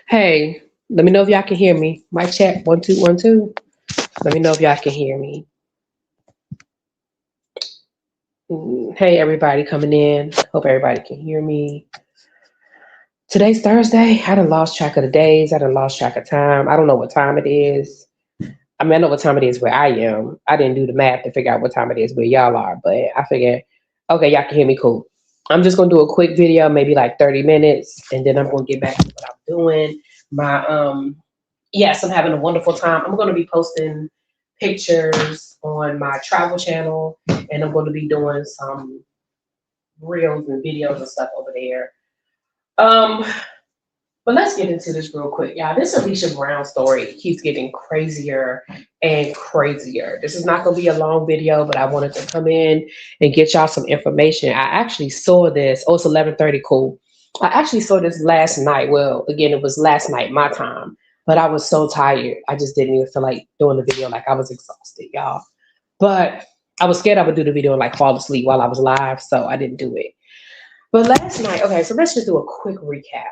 Hey, let me know if y'all can hear me. Mic check 1 2 1 2. Let me know if y'all can hear me. Hey, everybody coming in. Hope everybody can hear me. Today's Thursday. I done lost track of the days. I done lost track of time. I don't know what time it is. I mean, I know what time it is where I am. I didn't do the math to figure out what time it is where y'all are, but I figured, okay, y'all can hear me. Cool. I'm just gonna do a quick video, maybe like 30 minutes, and then I'm gonna get back to what I'm doing. My Yes, I'm having a wonderful time. I'm going to be posting pictures on my travel channel, and I'm going to be doing some reels and videos and stuff over there. Um, but let's get into this real quick, y'all. This Alicia Brown story keeps getting crazier and crazier. This is not going to be a long video, but I wanted to come in and get y'all some information. I actually saw this. Oh, it's 11:30. Cool. I actually saw this last night. Well, again, it was last night, my time. But I was so tired. I just didn't even feel like doing the video. Like I was exhausted, y'all. But I was scared I would do the video and like fall asleep while I was live, so I didn't do it. But last night, okay, so let's just do a quick recap.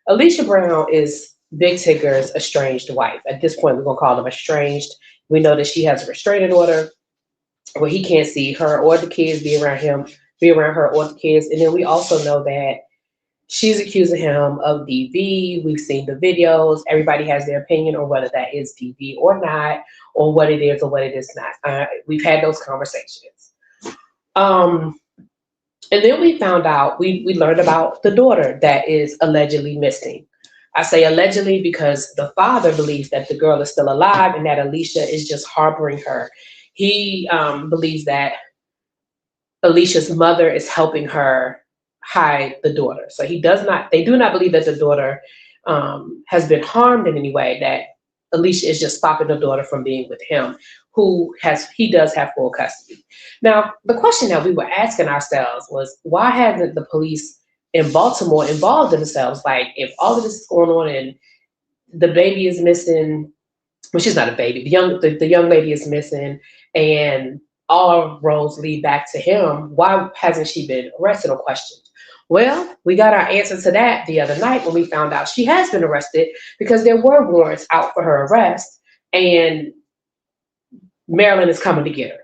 Alicia Brown is Big Tigger's estranged wife. At this point, we're gonna call them estranged. We know that she has a restraining order where he can't see her or the kids, be around him, be around her or the kids. And then we also know that she's accusing him of DV. We've seen the videos. Everybody has their opinion on whether that is DV or not, or what it is or what it is not. We've had those conversations. And then we found out, we learned about the daughter that is allegedly missing. I say allegedly because the father believes that the girl is still alive and that Alicia is just harboring her. He believes that Alicia's mother is helping her hide the daughter. So they do not believe that the daughter has been harmed in any way, that Alicia is just stopping the daughter from being with him, he does have full custody. Now, the question that we were asking ourselves was, why hasn't the police in Baltimore involved themselves? Like, if all of this is going on and the baby is missing, well, she's not a baby, the young lady is missing, and all roads lead back to him, why hasn't she been arrested or questioned? Well, we got our answer to that the other night when we found out she has been arrested, because there were warrants out for her arrest, and Maryland is coming to get her.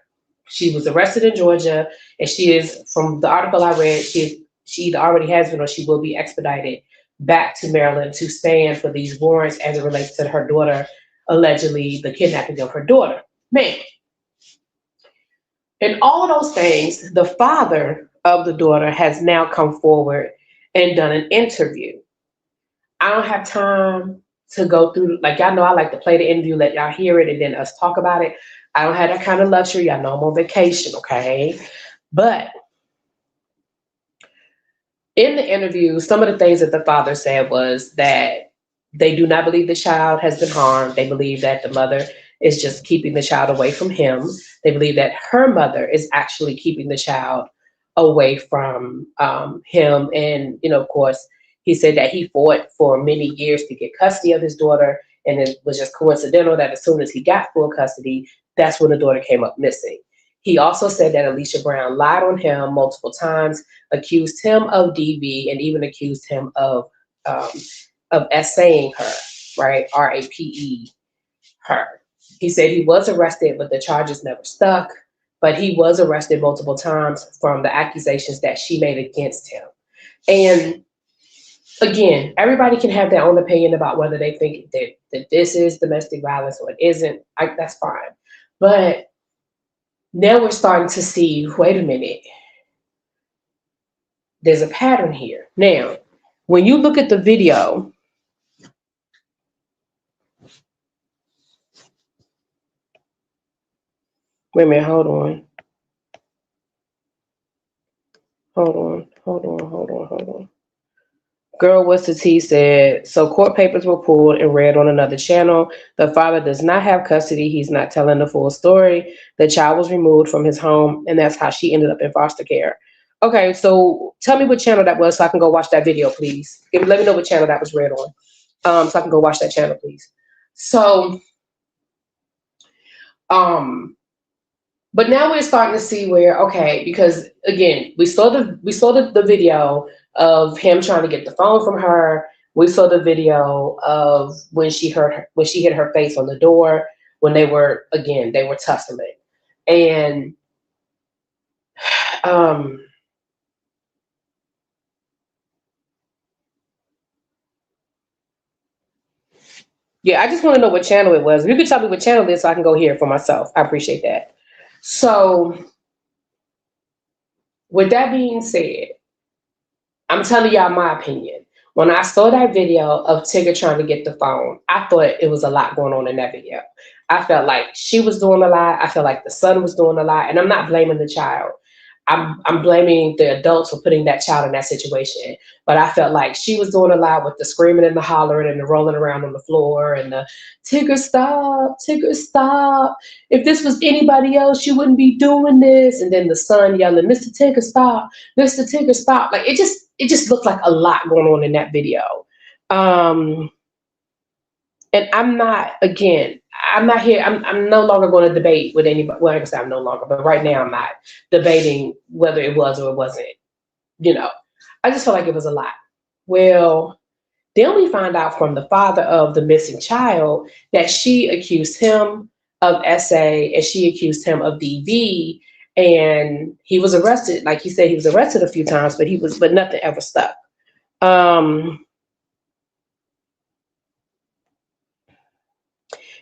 She was arrested in Georgia, and she is, from the article I read, she either already has been or she will be expedited back to Maryland to stand for these warrants as it relates to her daughter, allegedly the kidnapping of her daughter. Man, and all of those things, the father of the daughter has now come forward and done an interview. I don't have time to go through, like, y'all know I like to play the interview, let y'all hear it, and then us talk about it. I don't have that kind of luxury. Y'all know I'm on vacation, okay? But in the interview, some of the things that the father said was that they do not believe the child has been harmed. They believe that the mother is just keeping the child away from him. They believe that her mother is actually keeping the child away from him. And, of course, he said that he fought for many years to get custody of his daughter. And it was just coincidental that as soon as he got full custody, that's when the daughter came up missing. He also said that Alicia Brown lied on him multiple times, accused him of DV, and even accused him of essaying her, right? RAPE her. He said he was arrested, but the charges never stuck. But he was arrested multiple times from the accusations that she made against him. And again, everybody can have their own opinion about whether they think that this is domestic violence or it isn't. That's fine. But now we're starting to see, wait a minute, there's a pattern here. Now, when you look at the video, wait a minute, hold on. Girl, what's the tea said, so court papers were pulled and read on another channel. The father does not have custody. He's not telling the full story. The child was removed from his home, and that's how she ended up in foster care. Okay, so tell me what channel that was so I can go watch that video, please. Let me know what channel that was read on, so I can go watch that channel, please. So, but now we're starting to see where, okay, because again, we saw the video of him trying to get the phone from her. We saw the video of when she hit her face on the door when they were tussling. And um yeah, I just want to know what channel it was. If you could tell me what channel it is so I can go hear it for myself. I appreciate that. So with that being said, I'm telling y'all my opinion. When I saw that video of Tigger trying to get the phone, I thought it was a lot going on in that video. I felt like she was doing a lot. I felt like the son was doing a lot. And I'm not blaming the child. I'm blaming the adults for putting that child in that situation. But I felt like she was doing a lot with the screaming and the hollering and the rolling around on the floor and the Tigger stop, Tigger stop. If this was anybody else, you wouldn't be doing this. And then the son yelling, Mr. Tigger stop, Mr. Tigger stop. Like it just looked like a lot going on in that video. Um, and I'm not here. I'm no longer going to debate with anybody. Well, I guess I'm no longer, but right now I'm not debating whether it was or it wasn't. You know, I just felt like it was a lot. Well, then we find out from the father of the missing child that she accused him of SA and she accused him of DV, and he was arrested. Like he said, he was arrested a few times, but nothing ever stuck. Um,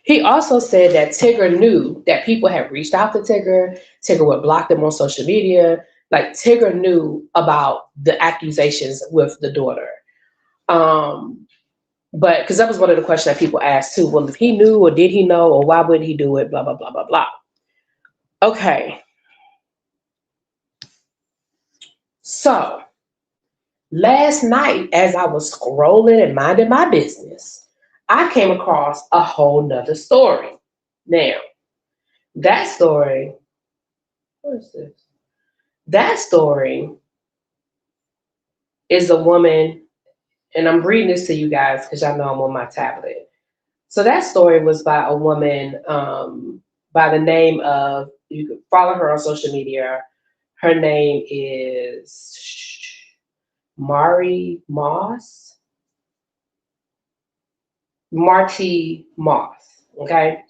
He also said that Tigger knew that people had reached out to Tigger. Tigger would block them on social media. Like Tigger knew about the accusations with the daughter. Um, but because that was one of the questions that people asked too. Well, if he knew or did he know or why would he do it? Blah, blah, blah, blah, blah. Okay. So last night, as I was scrolling and minding my business, I came across a whole nother story. Now, that story, what is this? That story is a woman, and I'm reading this to you guys because y'all know I'm on my tablet. So that story was by a woman by the name of, you can follow her on social media. Her name is Mari Moss. Marty Moss. Okay.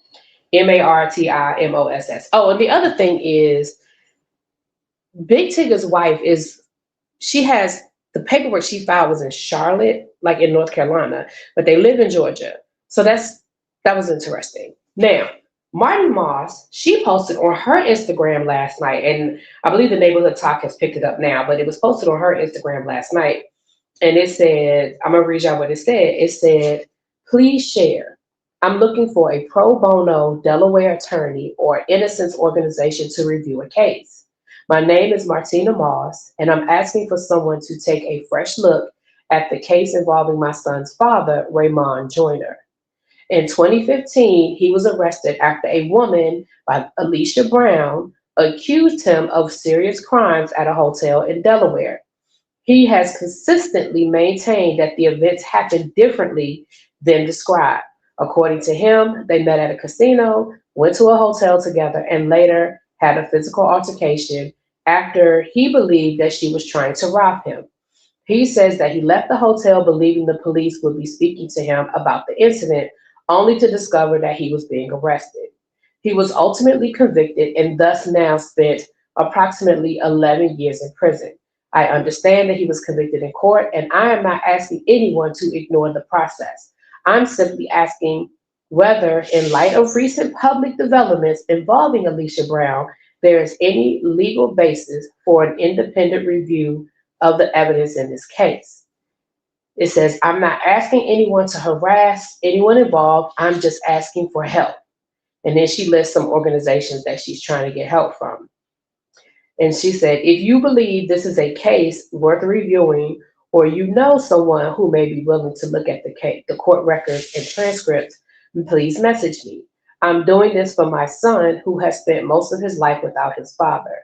Martimoss. Oh, and the other thing is Big Tigger's wife she has the paperwork she filed was in Charlotte, like in North Carolina, but they live in Georgia. So that was interesting. Now, Marty Moss, she posted on her Instagram last night, and I believe the Neighborhood Talk has picked it up now, but it was posted on her Instagram last night. And it said, I'm gonna read y'all what it said. It said, please share. I'm looking for a pro bono Delaware attorney or innocence organization to review a case. My name is Martina Moss, and I'm asking for someone to take a fresh look at the case involving my son's father, Raymond Joyner. In 2015, he was arrested after a woman by Alicia Brown accused him of serious crimes at a hotel in Delaware. He has consistently maintained that the events happened differently than described. According to him, they met at a casino, went to a hotel together, and later had a physical altercation after he believed that she was trying to rob him. He says that he left the hotel believing the police would be speaking to him about the incident, only to discover that he was being arrested. He was ultimately convicted and thus now spent approximately 11 years in prison. I understand that he was convicted in court, and I am not asking anyone to ignore the process. I'm simply asking whether, in light of recent public developments involving Alicia Brown, there is any legal basis for an independent review of the evidence in this case. It says, I'm not asking anyone to harass anyone involved. I'm just asking for help. And then she lists some organizations that she's trying to get help from. And she said, if you believe this is a case worth reviewing, or you know someone who may be willing to look at the court records and transcripts, please message me. I'm doing this for my son who has spent most of his life without his father.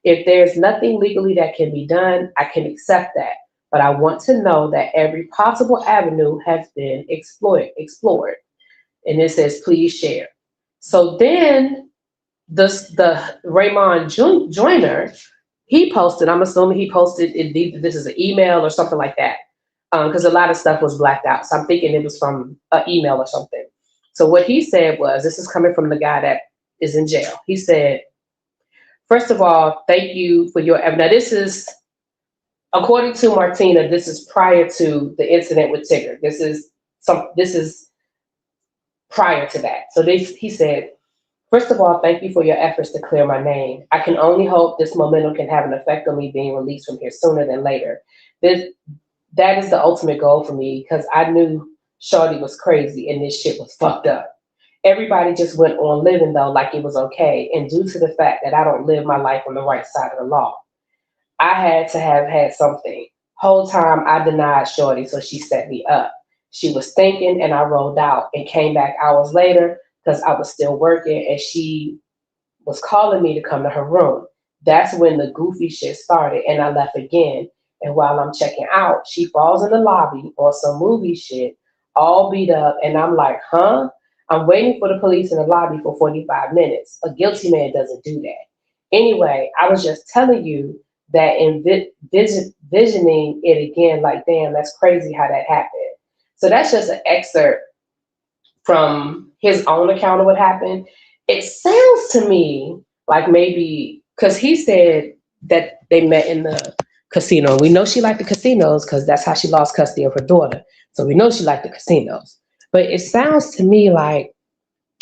If there's nothing legally that can be done, I can accept that. But I want to know that every possible avenue has been explored. And it says, please share. So then the Raymond Joyner, he posted, I'm assuming he posted, this is an email or something like that. because a lot of stuff was blacked out. So I'm thinking it was from an email or something. So what he said was, this is coming from the guy that is in jail. He said, first of all, thank you for your evidence. Now, this is, according to Martina, this is prior to the incident with Tigger. This is prior to that. So he said, first of all, thank you for your efforts to clear my name. I can only hope this momentum can have an effect on me being released from here sooner than later. That is the ultimate goal for me, because I knew Shorty was crazy and this shit was fucked up. Everybody just went on living though like it was okay. And due to the fact that I don't live my life on the right side of the law, I had to have had something. Whole time I denied Shorty, so she set me up. She was thinking and I rolled out and came back hours later because I was still working, and she was calling me to come to her room. That's when the goofy shit started, and I left again. And while I'm checking out, she falls in the lobby on some movie shit, all beat up, and I'm like, huh? I'm waiting for the police in the lobby for 45 minutes. A guilty man doesn't do that. Anyway, I was just telling you that in visioning it again, like, damn, that's crazy how that happened. So that's just an excerpt from his own account of what happened. It sounds to me like maybe, because he said that they met in the casino. We know she liked the casinos because that's how she lost custody of her daughter. So we know she liked the casinos. But it sounds to me like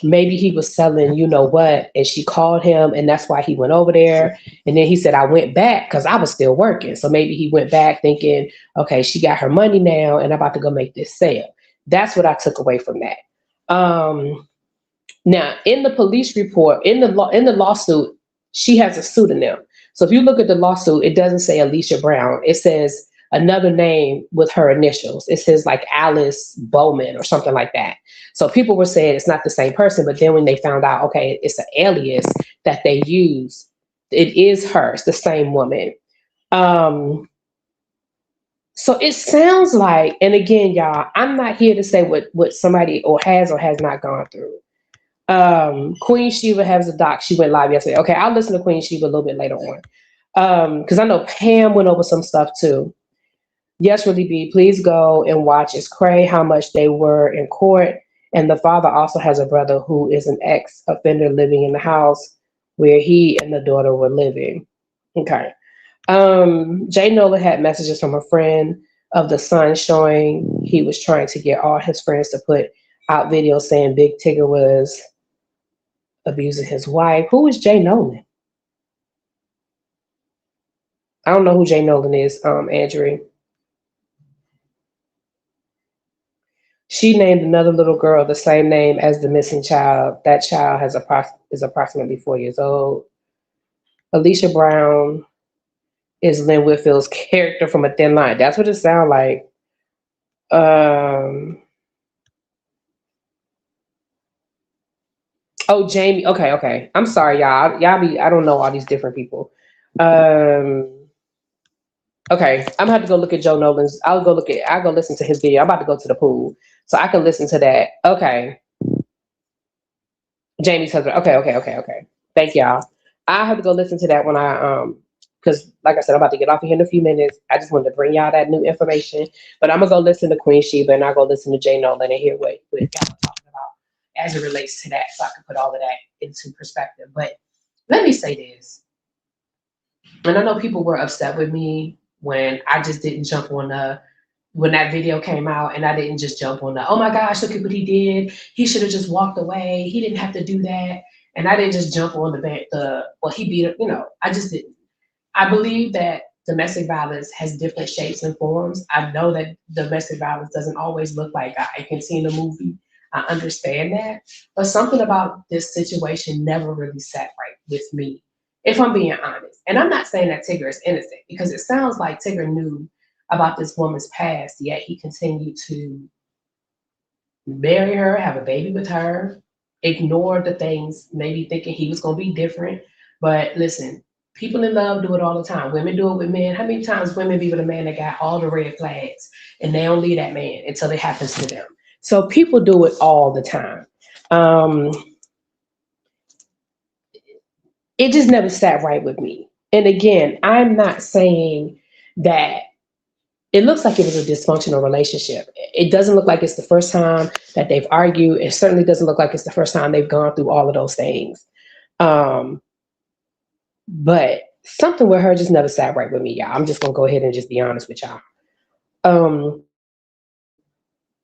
maybe he was selling, you know what, and she called him, and that's why he went over there. And then he said, I went back because I was still working. So maybe he went back thinking, okay, she got her money now, and I'm about to go make this sale. That's what I took away from that. Now, in the police report, in the lawsuit, she has a pseudonym. So if you look at the lawsuit, it doesn't say Alicia Brown. It says another name with her initials. It says like Alice Bowman or something like that. So people were saying it's not the same person, but then when they found out, okay, it's an alias that they use, it is her. It's the same woman. So it sounds like, and again, y'all, I'm not here to say what somebody or has not gone through. Queen Sheba has a doc. She went live yesterday. Okay, I'll listen to Queen Sheba a little bit later on. Because I know Pam went over some stuff too. Yes, Really B, please go and watch. It's cray how much they were in court. And the father also has a brother who is an ex-offender living in the house where he and the daughter were living. Okay. Jay Nolan had messages from a friend of the son showing he was trying to get all his friends to put out videos saying Big Tigger was abusing his wife. Who is Jay Nolan? I don't know who Jay Nolan is, Andrew. She named another little girl the same name as the missing child. That child is approximately 4 years old. Alicia Brown is Lynn Whitfield's character from A Thin Line. That's what it sounds like. Oh, Jamie. Okay. I'm sorry, y'all. I don't know all these different people. Okay, I'm gonna have to go look at Joe Nolan's. I'll go listen to his video. I'm about to go to the pool, so I can listen to that. Okay. Jamie's husband. Okay. Thank y'all. I have to go listen to that when because like I said, I'm about to get off of here in a few minutes. I just wanted to bring y'all that new information. But I'm gonna go listen to Queen Sheba and I'll go listen to Jay Nolan and hear what y'all are talking about as it relates to that, so I can put all of that into perspective. But let me say this, and I know people were upset with me when I just didn't jump on when that video came out, and I didn't just jump on oh my gosh, look at what he did. He should have just walked away. He didn't have to do that. And I didn't just jump on he beat up, I just didn't. I believe that domestic violence has different shapes and forms. I know that domestic violence doesn't always look like I can see in a movie. I understand that. But something about this situation never really sat right with me, if I'm being honest. And I'm not saying that Tigger is innocent, because it sounds like Tigger knew about this woman's past, yet he continued to marry her, have a baby with her, ignore the things, maybe thinking he was going to be different. But listen, people in love do it all the time. Women do it with men. How many times women be with a man that got all the red flags and they don't leave that man until it happens to them? So people do it all the time. It just never sat right with me. And again, I'm not saying that it looks like it was a dysfunctional relationship. It doesn't look like it's the first time that they've argued. It certainly doesn't look like it's the first time they've gone through all of those things. But something with her just never sat right with me, y'all. I'm just gonna go ahead and just be honest with y'all.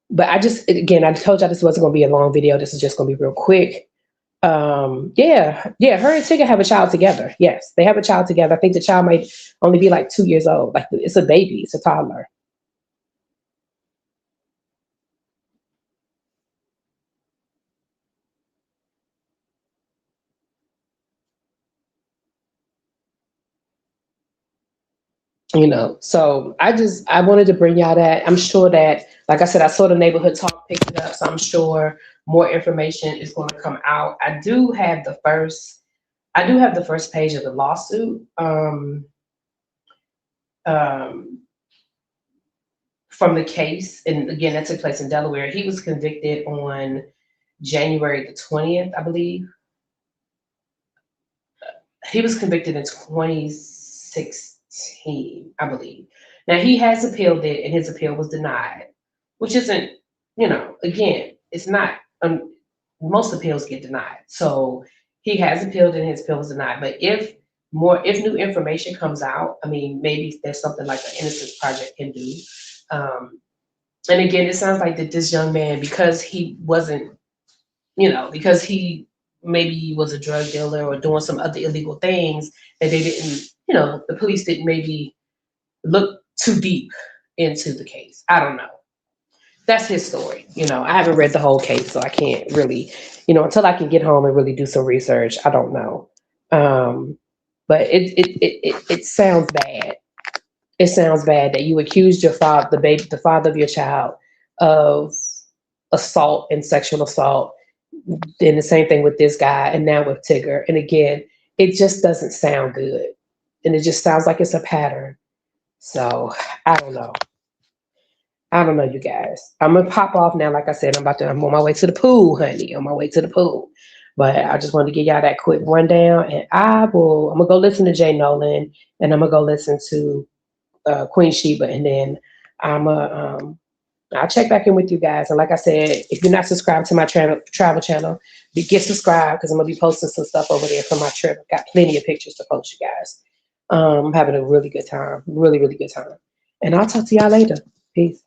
But I just, again, I told y'all this wasn't gonna be a long video. This is just gonna be real quick. Yeah, her and Tigger have a child together. Yes, they have a child together. I think the child might only be like 2 years old. Like, it's a baby, it's a toddler. So I wanted to bring y'all that. I'm sure that, like I said, I saw the neighborhood talk picked it up, so I'm sure more information is going to come out. I do have the first page of the lawsuit from the case, and again, that took place in Delaware. He was convicted on January the 20th, I believe. He was convicted in 2016, I believe. Now, he has appealed it, and his appeal was denied, which isn't, again, it's not, most appeals get denied. So he has appealed and his appeal was denied. But if new information comes out, I mean, maybe there's something like an Innocence Project can do. And again, it sounds like that this young man, because he wasn't, because he maybe was a drug dealer or doing some other illegal things, that they didn't, the police didn't maybe look too deep into the case. I don't know. That's his story. I haven't read the whole case, so I can't really, until I can get home and really do some research, I don't know. But it sounds bad. It sounds bad that you accused your father, the father of your child, of assault and sexual assault. Then the same thing with this guy, and now with Tigger. And again, it just doesn't sound good, and it just sounds like it's a pattern. So I don't know. I don't know, you guys. I'm gonna pop off now. Like I said, I'm on my way to the pool, honey. On my way to the pool. But I just wanted to give y'all that quick rundown, and I'm gonna go listen to Jay Nolan, and I'm gonna go listen to Queen Sheba, and then I'll check back in with you guys. And like I said, if you're not subscribed to my travel channel, get subscribed, because I'm gonna be posting some stuff over there from my trip. I've got plenty of pictures to post, you guys. I'm having a really good time, really, really good time. And I'll talk to y'all later. Peace.